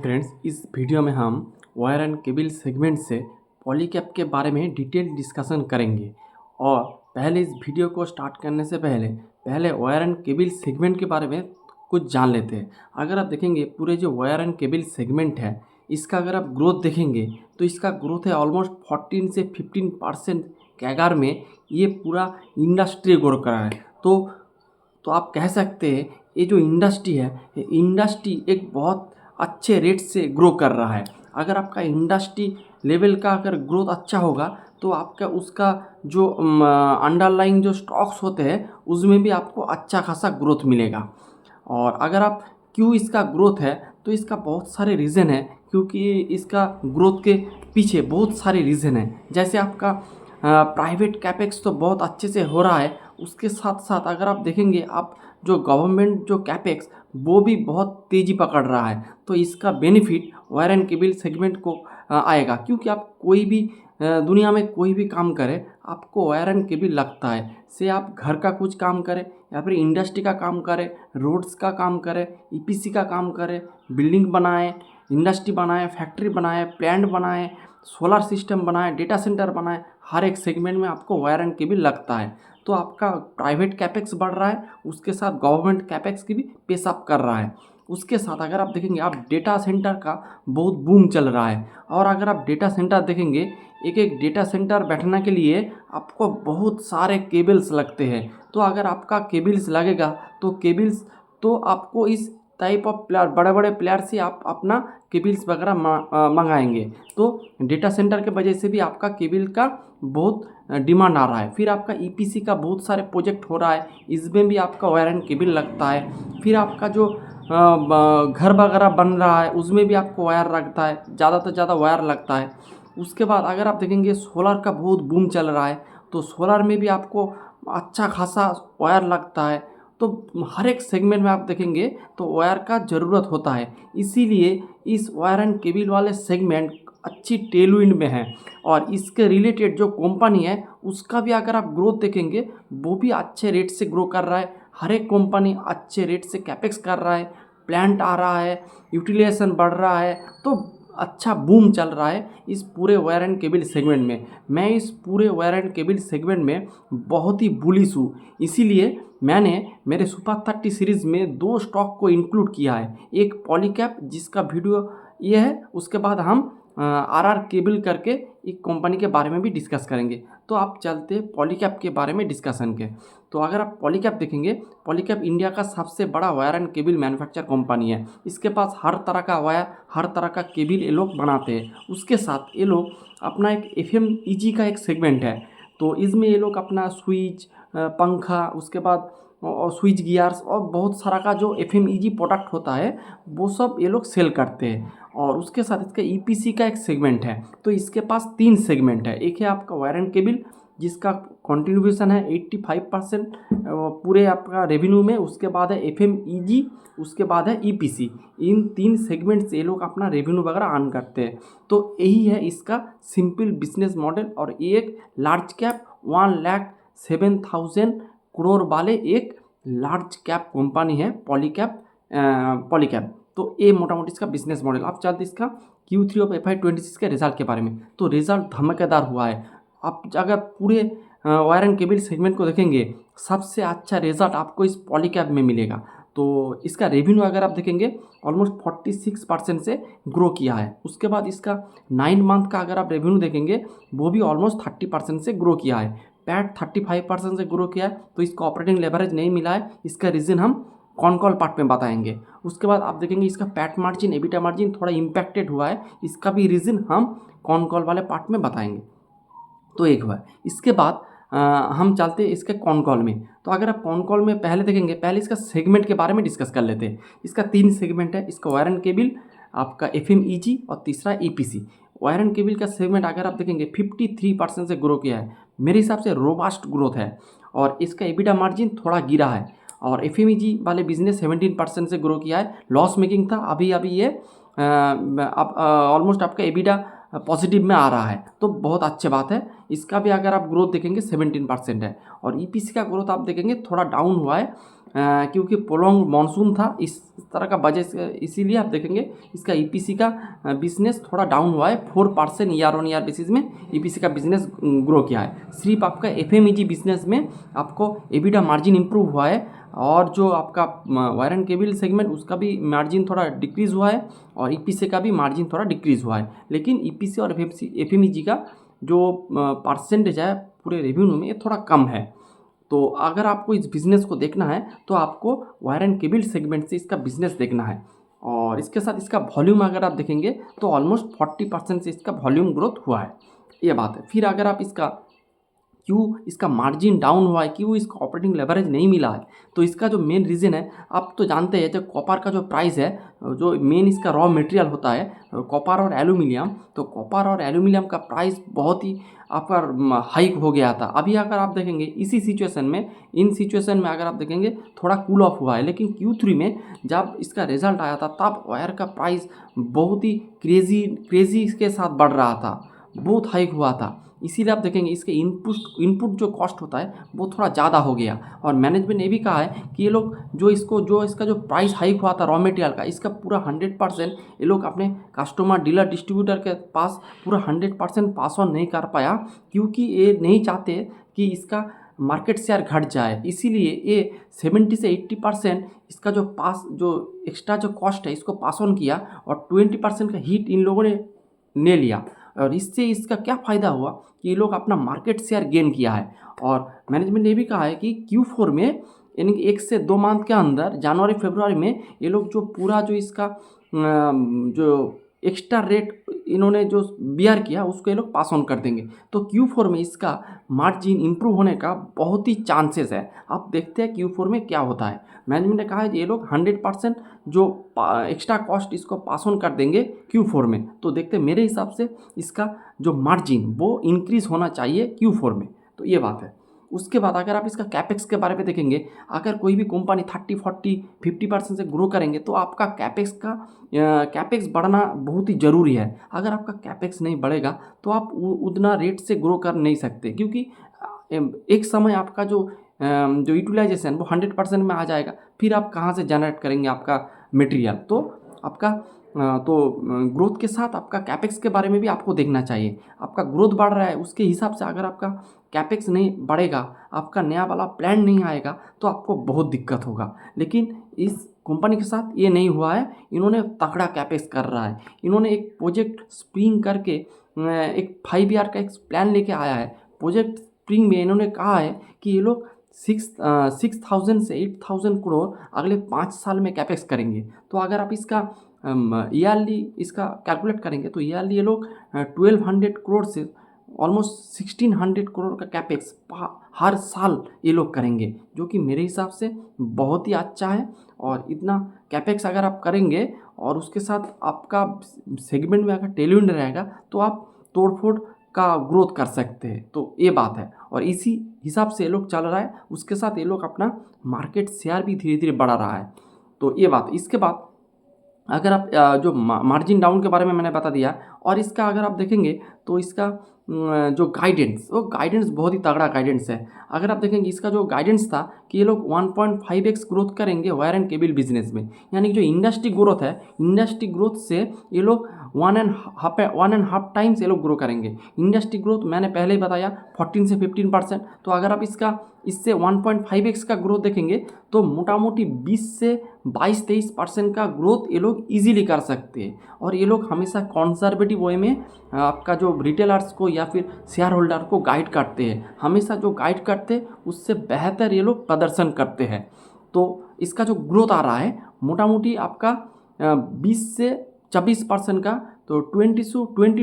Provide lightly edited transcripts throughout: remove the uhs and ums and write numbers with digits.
Friends, इस video में हम वायर एंड केबल सेगमेंट से पॉलीकैप के बारे में डिटेल डिस्कशन करेंगे। और पहले इस वीडियो को स्टार्ट करने से पहले वायर एंड केबल सेगमेंट के बारे में कुछ जान लेते हैं। अगर आप देखेंगे पूरे जो वायर एंड केबल सेगमेंट है, इसका अगर आप ग्रोथ देखेंगे तो इसका ग्रोथ है ऑलमोस्ट 14 से 15% कैगार में। ये पूरा इंडस्ट्री ग्रो कर रहा है। तो आप कह सकते हैं ये जो इंडस्ट्री है, ये इंडस्ट्री एक बहुत अच्छे रेट से ग्रो कर रहा है। अगर आपका इंडस्ट्री लेवल का अगर ग्रोथ अच्छा होगा तो आपका उसका जो अंडरलाइंग जो स्टॉक्स होते हैं उसमें भी आपको अच्छा खासा ग्रोथ मिलेगा। और अगर आप क्यों इसका ग्रोथ है तो इसका बहुत सारे रीज़न है, क्योंकि इसका ग्रोथ के पीछे बहुत सारे रीज़न है। जैसे आपका प्राइवेट कैपेक्स तो बहुत अच्छे से हो रहा है, उसके साथ साथ अगर आप देखेंगे आप जो गवर्नमेंट जो कैपेक्स वो भी बहुत तेज़ी पकड़ रहा है। तो इसका benefit wire and cable segment को आएगा, क्योंकि आप कोई भी दुनिया में कोई भी काम करें आपको वायर एंड केबल लगता है। से आप घर का कुछ काम करें या फिर इंडस्ट्री का काम करें, रोड्स का काम करें, ईपीसी का काम करें, बिल्डिंग बनाएं, इंडस्ट्री बनाएं, फैक्ट्री बनाएं, प्लांट बनाएं, सोलर सिस्टम बनाएं, डेटा सेंटर बनाएं, हर एक सेगमेंट में आपको वायर एंड केबल लगता है। तो आपका प्राइवेट कैपेक्स बढ़ रहा है, उसके साथ गवर्नमेंट कैपेक्स की भी पेश अप कर रहा है। उसके साथ अगर आप देखेंगे आप डेटा सेंटर का बहुत बूम चल रहा है। और अगर आप डेटा सेंटर देखेंगे, एक एक डेटा सेंटर बैठने के लिए आपको बहुत सारे केबल्स लगते हैं। तो अगर आपका केबल्स लगेगा तो आपको इस टाइप ऑफ प्लेयर, बड़े बड़े प्लेयर से आप अपना केबल्स वगैरह मंगाएंगे। तो डेटा सेंटर के वजह से भी आपका केबल का बहुत डिमांड आ रहा है। फिर आपका ईपीसी का बहुत सारे प्रोजेक्ट हो रहा है, इसमें भी आपका वायर एंड केबल लगता है। फिर आपका जो घर वगैरह बन रहा है उसमें भी आपको वायर लगता है, ज़्यादा से ज़्यादा वायर लगता है। उसके बाद अगर आप देखेंगे सोलर का बहुत बूम चल रहा है, तो सोलर में भी आपको अच्छा खासा वायर लगता है। तो हर एक सेगमेंट में आप देखेंगे तो वायर का ज़रूरत होता है। इसीलिए इस वायर एंड केबल वाले सेगमेंट अच्छी टेलविंड में है। और इसके रिलेटेड जो कंपनी है उसका भी अगर आप ग्रोथ देखेंगे वो भी अच्छे रेट से ग्रो कर रहा है। हर एक कंपनी अच्छे रेट से कैपेक्स कर रहा है, प्लांट आ रहा है, यूटिलाइजेशन बढ़ रहा है। तो अच्छा बूम चल रहा है इस पूरे वायर एंड केबल सेगमेंट में। मैं इस पूरे वायर एंड केबल सेगमेंट में बहुत ही बुलिश हूँ। इसीलिए मैंने मेरे सुपर 30 सीरीज़ में 2 स्टॉक को इंक्लूड किया है। एक पॉलीकैप जिसका वीडियो ये है, उसके बाद हम आरआर केबल करके एक कंपनी के बारे में भी डिस्कस करेंगे। तो आप चलते हैं पॉलीकैप के बारे में डिस्कशन के। तो अगर आप पॉलीकैप देखेंगे, पॉलीकैप इंडिया का सबसे बड़ा wire and cable manufacture company है। इसके पास हर तरह का वायर, हर तरह का केबल ये लोग बनाते हैं। उसके साथ ये लोग अपना एक एफएमईजी का एक सेगमेंट है। तो इसमें ये लोग अपना स्विच, पंखा, उसके बाद और स्विच गियर्स और बहुत सारा का जो एफएमईजी प्रोडक्ट होता है वो सब ये लोग सेल करते हैं। और उसके साथ इसका ईपीसी का एक सेगमेंट है। तो इसके पास 3 सेगमेंट है। एक है आपका वायर एंड केबल जिसका कंट्रीब्यूशन है 85% पूरे आपका रेवेन्यू में। उसके बाद है एफएमईजी, उसके बाद है ईपीसी। इन 3 सेगमेंट से ये लोग अपना रेवेन्यू वगैरह अर्न करते हैं। तो यही है इसका सिंपल बिजनेस मॉडल। और एक लार्ज कैप 1,07,000 करोड़ वाले एक लार्ज कैप कंपनी है पॉलीकैप। तो ये मोटा मोटी इसका बिजनेस मॉडल। आप चलते इसका Q3 ऑफ FY26 के रिजल्ट के बारे में। तो रिजल्ट धमाकेदार हुआ है। आप अगर पूरे वायर एंड केबल सेगमेंट को देखेंगे सबसे अच्छा रिजल्ट आपको इस पॉलीकैप में मिलेगा। तो इसका रेवेन्यू अगर आप देखेंगे ऑलमोस्ट 46% से ग्रो किया है। उसके बाद इसका 9 मंथ का अगर आप रेवेन्यू देखेंगे वो भी ऑलमोस्ट 30% से ग्रो किया है। पैट 35% से ग्रो किया है। तो इसका ऑपरेटिंग लेवरेज नहीं मिला है, इसका रीज़न हम कॉन पार्ट में बताएंगे। उसके बाद आप देखेंगे इसका पैट मार्जिन, एबिटा मार्जिन थोड़ा इम्पैक्टेड हुआ है, इसका भी रीज़न हम कॉन वाले पार्ट में बताएंगे। तो एक हुआ। इसके बाद हम चलते हैं इसके कॉन में। तो अगर आप कॉन में पहले देखेंगे, पहले इसका सेगमेंट के बारे में डिस्कस कर लेते हैं। इसका 3 सेगमेंट है, इसका वायर एंड केबल, आपका एफएमईजी और तीसरा ईपीसी। वायर एंड केबल का सेगमेंट अगर आप देखेंगे 53% से ग्रो किया है। मेरे हिसाब से रोबास्ट ग्रोथ है। और इसका एबिटा मार्जिन थोड़ा गिरा है। और एफएमईजी वाले बिजनेस 17% से ग्रो किया है। लॉस मेकिंग था, अभी ये ऑलमोस्ट आपका एबिटा पॉजिटिव में आ रहा है। तो बहुत अच्छी बात है। इसका भी अगर आप ग्रोथ देखेंगे 17% है। और ईपीसी का ग्रोथ आप देखेंगे थोड़ा डाउन हुआ है क्योंकि प्रोलॉन्ग मानसून था इस तरह का वजह से, इसीलिए आप देखेंगे इसका ईपीसी का बिजनेस थोड़ा डाउन हुआ है। 4% ईयर ऑन ईयर बेसिस में ईपीसी का बिजनेस ग्रो किया है। सिर्फ आपका एफएमईजी बिजनेस में आपको एबिटा मार्जिन इंप्रूव हुआ है, और जो आपका वायर एंड केबल सेगमेंट उसका भी मार्जिन थोड़ा डिक्रीज़ हुआ है, और ईपीसी का भी मार्जिन थोड़ा डिक्रीज़ हुआ है। लेकिन ईपीसी और एफएमईजी का जो परसेंटेज है पूरे रेवेन्यू में ये थोड़ा कम है। तो अगर आपको इस बिज़नेस को देखना है तो आपको वायर एंड केबल सेगमेंट से इसका बिज़नेस देखना है। और इसके साथ इसका वॉल्यूम अगर आप देखेंगे तो ऑलमोस्ट 40% से इसका वॉल्यूम ग्रोथ हुआ है, ये बात है। फिर अगर आप क्यों इसका मार्जिन डाउन हुआ है, क्यों इसका ऑपरेटिंग लेवरेज नहीं मिला है, तो इसका जो मेन रीज़न है आप तो जानते हैं, जब कॉपर का जो प्राइस है, जो मेन इसका रॉ मटेरियल होता है कॉपर और एल्यूमिनियम, तो कॉपर और एल्यूमिनियम का प्राइस बहुत ही आपका हाइक हो गया था। अभी अगर आप देखेंगे इसी सिचुएशन में, इन सिचुएशन में अगर आप देखेंगे थोड़ा कूल ऑफ हुआ है, लेकिन Q3 में जब इसका रिजल्ट आया था तब वायर का प्राइस बहुत ही क्रेजी के साथ बढ़ रहा था, बहुत हाइक हुआ था। इसीलिए आप देखेंगे इसके इनपुट जो कॉस्ट होता है वो थोड़ा ज़्यादा हो गया। और मैनेजमेंट ने भी कहा है कि ये लोग इसका जो प्राइस हाइक हुआ था रॉ मटेरियल का, इसका पूरा 100% ये लोग अपने कस्टमर डीलर डिस्ट्रीब्यूटर के पास पूरा 100% पास ऑन नहीं कर पाया, क्योंकि ये नहीं चाहते कि इसका मार्केट शेयर घट जाए। इसीलिए ये 70 से 80% इसका जो एक्स्ट्रा जो कॉस्ट है इसको पास ऑन किया, और 20% का हिट इन लोगों ने लिया। और इससे इसका क्या फ़ायदा हुआ कि ये लोग अपना मार्केट शेयर गेन किया है। और मैनेजमेंट ने भी कहा है कि Q4 में, यानी कि 1 से 2 मंथ के अंदर, जनवरी फरवरी में ये लोग जो पूरा जो इसका जो एक्स्ट्रा रेट इन्होंने जो बियर किया उसको ये लोग पास ऑन कर देंगे। तो Q4 में इसका मार्जिन इंप्रूव होने का बहुत ही चांसेस है। आप देखते हैं Q4 में क्या होता है। मैनेजमेंट ने कहा है ये लोग 100% जो एक्स्ट्रा कॉस्ट इसको पास ऑन कर देंगे Q4 में। तो देखते हैं, मेरे हिसाब से इसका जो मार्जिन वो इंक्रीज़ होना चाहिए Q4 में, तो ये बात है। उसके बाद अगर आप इसका कैपेक्स के बारे में देखेंगे, अगर कोई भी कंपनी 30, 40, 50% से ग्रो करेंगे तो आपका कैपेक्स बढ़ना बहुत ही ज़रूरी है। अगर आपका कैपेक्स नहीं बढ़ेगा तो आप उतना रेट से ग्रो कर नहीं सकते, क्योंकि एक समय आपका जो यूटिलाइजेशन वो 100% में आ जाएगा, फिर आप कहाँ से जनरेट करेंगे आपका मटेरियल। तो आपका ग्रोथ के साथ आपका कैपेक्स के बारे में भी आपको देखना चाहिए। आपका ग्रोथ बढ़ रहा है, उसके हिसाब से अगर आपका कैपेक्स नहीं बढ़ेगा, आपका नया वाला प्लान नहीं आएगा, तो आपको बहुत दिक्कत होगा। लेकिन इस कंपनी के साथ ये नहीं हुआ है, इन्होंने तगड़ा कैपेक्स कर रहा है। इन्होंने एक प्रोजेक्ट स्प्रिंग करके एक 5 ईयर का एक प्लान लेके आया है। प्रोजेक्ट स्प्रिंग में इन्होंने कहा है कि ये लोग 6,000 से 8,000 करोड़ अगले 5 साल में कैपेक्स करेंगे। तो अगर आप इसका ईयरली इसका कैलकुलेट करेंगे तो ईयरली ये लोग 1200 करोड़ से ऑलमोस्ट 1600 करोड़ का कैपेक्स हर साल ये लोग करेंगे, जो कि मेरे हिसाब से बहुत ही अच्छा है। और इतना कैपेक्स अगर आप करेंगे और उसके साथ आपका सेगमेंट में अगर टेलविंड रहेगा तो आप तोड़फोड़ का ग्रोथ कर सकते हैं। तो ये बात है, और इसी हिसाब से ये लोग चल रहा है। उसके साथ ये लोग अपना मार्केट शेयर भी धीरे धीरे बढ़ा रहा है। तो ये बात। इसके बाद अगर आप जो मार्जिन डाउन के बारे में मैंने बता दिया, और इसका अगर आप देखेंगे तो इसका जो वो गाइडेंस बहुत ही तगड़ा गाइडेंस है। अगर आप देखेंगे इसका जो गाइडेंस था कि ये लोग 1.5x ग्रोथ करेंगे वायर एंड केबल बिजनेस में, यानी कि जो इंडस्ट्री ग्रोथ है, इंडस्ट्री ग्रोथ से ये लोग 1.5 टाइम्स ये लोग ग्रो करेंगे। इंडस्ट्री ग्रोथ मैंने पहले ही बताया 14 से 15%। तो अगर आप इससे 1.5x का ग्रोथ देखेंगे तो मोटा मोटी 20 से 22-23% का ग्रोथ ये लोग इजीली कर सकते हैं। और ये लोग हमेशा कॉन्जर्वेटिव वे में आपका जो रिटेलर्स को या फिर शेयर होल्डर को गाइड करते हैं, हमेशा जो गाइड करते हैं उससे बेहतर ये लोग प्रदर्शन करते हैं। तो इसका जो ग्रोथ आ रहा है मोटा मोटी आपका 20 से 24% का, तो 20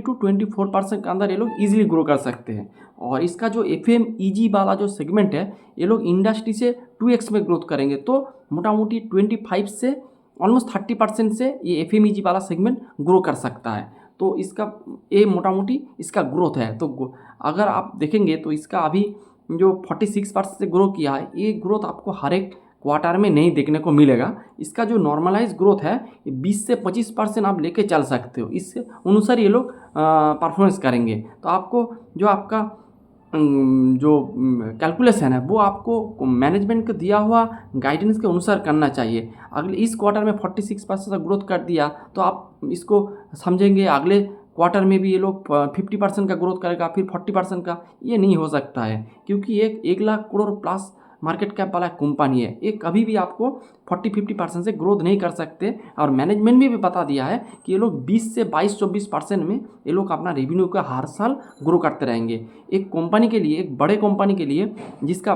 टू 24% के अंदर ये लोग इजीली ग्रो कर सकते हैं। और इसका जो FMEG वाला जो सेगमेंट है ये लोग इंडस्ट्री से 2x में ग्रोथ करेंगे, तो मोटा मोटी 25 से ऑलमोस्ट 30% से ये FMEG वाला सेगमेंट ग्रो कर सकता है। तो इसका ये मोटा मोटी इसका ग्रोथ है। तो अगर आप देखेंगे तो इसका अभी जो 46% से ग्रो किया है, ये ग्रोथ आपको हर एक क्वार्टर में नहीं देखने को मिलेगा। इसका जो नॉर्मलाइज ग्रोथ है 20 से 25% आप लेके चल सकते हो। इससे अनुसार ये लोग परफॉर्मेंस करेंगे। तो आपको जो आपका जो कैलकुलेशन है वो आपको मैनेजमेंट को दिया हुआ गाइडेंस के अनुसार करना चाहिए। अगले इस क्वार्टर में 46% का ग्रोथ कर दिया तो आप इसको समझेंगे अगले क्वार्टर में भी ये लोग 50% का ग्रोथ करेगा, फिर 40% का। ये नहीं हो सकता है, क्योंकि एक 1 lakh crore plus market cap वाला कंपनी है, ये कभी भी आपको 40-50% से ग्रोथ नहीं कर सकते। और मैनेजमेंट भी बता दिया है कि ये लोग 20 से 22-24% में ये लोग अपना रेवेन्यू का हर साल ग्रो करते रहेंगे। एक कंपनी के लिए, एक बड़े कंपनी के लिए जिसका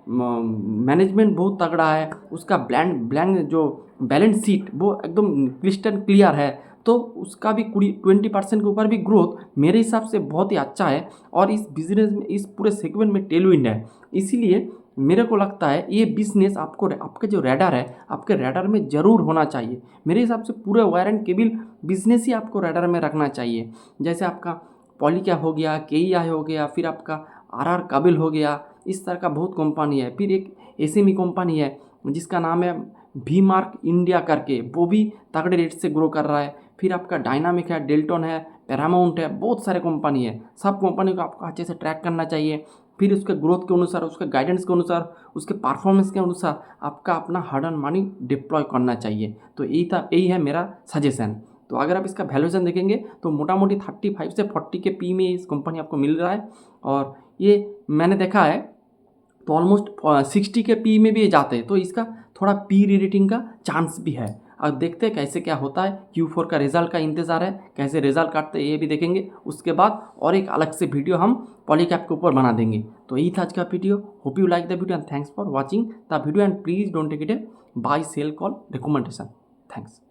मैनेजमेंट बहुत तगड़ा है, उसका ब्लैंक जो बैलेंस शीट वो एकदम क्रिस्टल क्लियर है, तो उसका भी 20% के ऊपर भी ग्रोथ मेरे हिसाब से बहुत ही अच्छा है। और इस बिजनेस में, इस पूरे सेगमेंट में टेलविंड है। इसीलिए मेरे को लगता है ये बिजनेस आपको, आपके जो रैडर है, आपके रैडर में ज़रूर होना चाहिए। मेरे हिसाब से पूरे वायर एंड केबल बिजनेस ही आपको रैडर में रखना चाहिए। जैसे आपका पॉलीकैब हो गया, केईआई हो गया, फिर आपका आरआर काबिल हो गया, इस तरह का बहुत कंपनी है। फिर एक एसएमई कंपनी है जिसका नाम है वी मार्क इंडिया करके, वो भी तगड़े रेट से ग्रो कर रहा है। फिर आपका डायनामिक है, डेल्टन है, पैरामाउंट है, बहुत सारे कंपनी है। सब कंपनी को आपको अच्छे से ट्रैक करना चाहिए। फिर उसके ग्रोथ के अनुसार, उसके गाइडेंस के अनुसार, उसके परफॉर्मेंस के अनुसार आपका अपना हार्ड अर्न मनी डिप्लॉय करना चाहिए। तो यही है मेरा सजेशन। तो अगर आप इसका वैल्यूएशन देखेंगे तो मोटा मोटी 35 से 40 के पी में इस कंपनी आपको मिल रहा है। और ये मैंने देखा है तो ऑलमोस्ट 60 के पी में भी ये जाते हैं, तो इसका थोड़ा पी रेटिंग का चांस भी है। अब देखते हैं कैसे क्या होता है। Q4 का रिजल्ट का इंतज़ार है, कैसे रिजल्ट काटते हैं ये भी देखेंगे। उसके बाद और एक अलग से वीडियो हम पॉलीकैब के ऊपर बना देंगे। तो यही था आज का video. Hope you like the video and thanks for watching the video and please don't take it a buy sell call recommendation. Thanks.